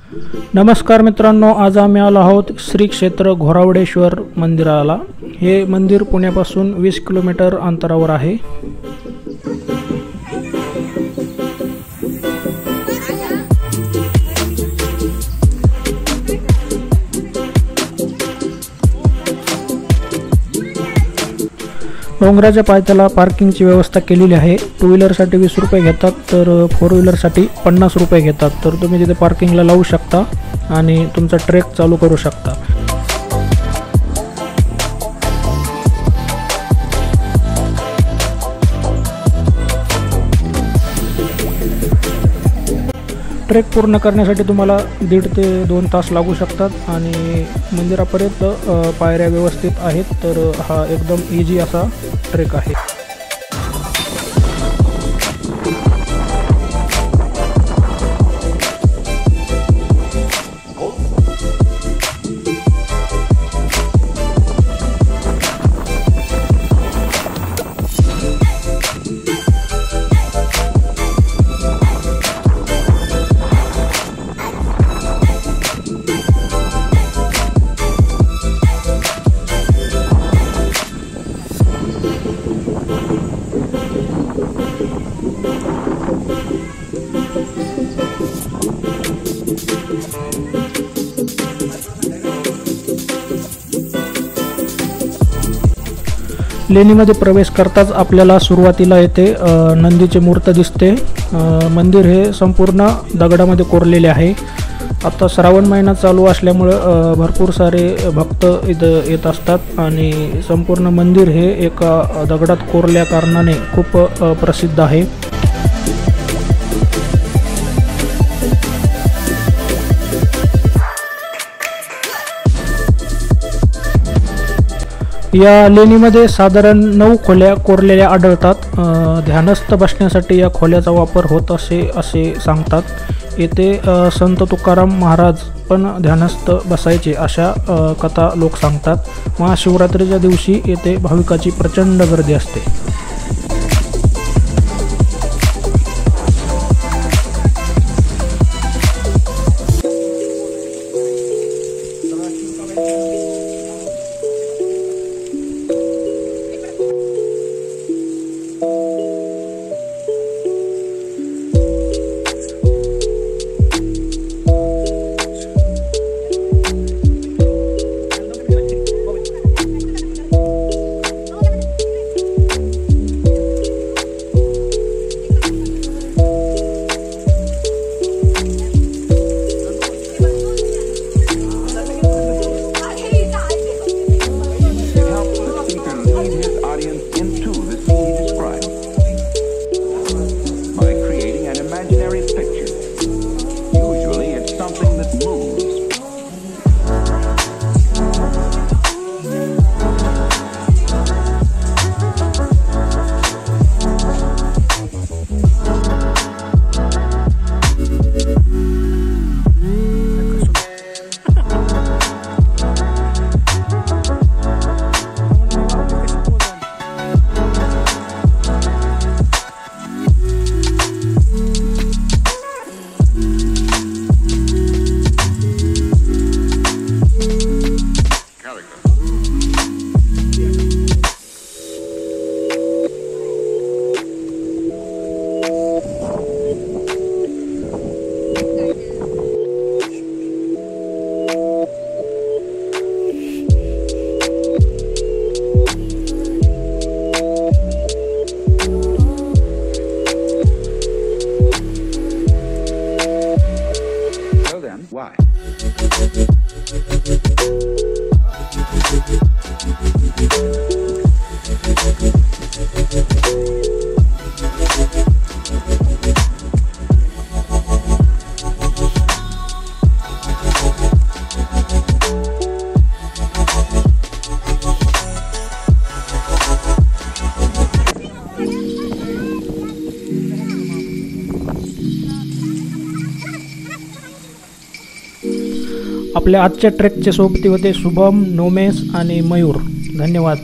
नमस्कार मित्रांनो, आज आम्ही आलो आहोत श्री क्षेत्र घोरावडेश्वर मंदिराला। हे मंदिर पुण्यापासून 20 किलोमीटर अंतरावर आहे। डोंगराच्या पायथ्याला पार्किंगची व्यवस्था केलेली आहे। टू व्हीलरसाठी 20 रुपये घेतात, तर फोर व्हीलरसाठी 50 रुपये घेतात। तर तुम्ही तिथे पार्किंगला लावू शकता आणि तुमचा ट्रेक चालू करू शकता। ट्रेक पूर्ण करण्यासाठी तुम्हाला 1.5 ते 2 तास लागू शकतात आणि मंदिरापर्यंत पायऱ्या व्यवस्थित आहेत। तर हा एकदम इझी असा ट्रेक आहे। लेणीमध्ये प्रवेश करताच आपल्याला सुरुवातीला येथे नंदीची मूर्त दिसते। मंदिर हे संपूर्ण दगडामध्ये कोरलेले आहे। आता श्रावण महिना चालू असल्यामुळे भरपूर सारे भक्त इथं येत असतात आणि संपूर्ण मंदिर हे एका दगडात कोरल्या कारणाने खूप प्रसिद्ध आहे। या लेणीमध्ये साधारण 9 खोल्या कोरलेल्या आढळतात। ध्यानस्थ बसण्यासाठी या खोल्याचा वापर होत असे सांगतात। येथे संत तुकाराम महाराज पण ध्यानस्थ बसायचे अशा कथा लोक सांगतात। महाशिवरात्रीच्या दिवशी येथे भाविकांची प्रचंड गर्दी असते। Why? आपल्या आजच्या ट्रेकचे सोबती होते शुभम, नोमेश आणि मयूर। धन्यवाद।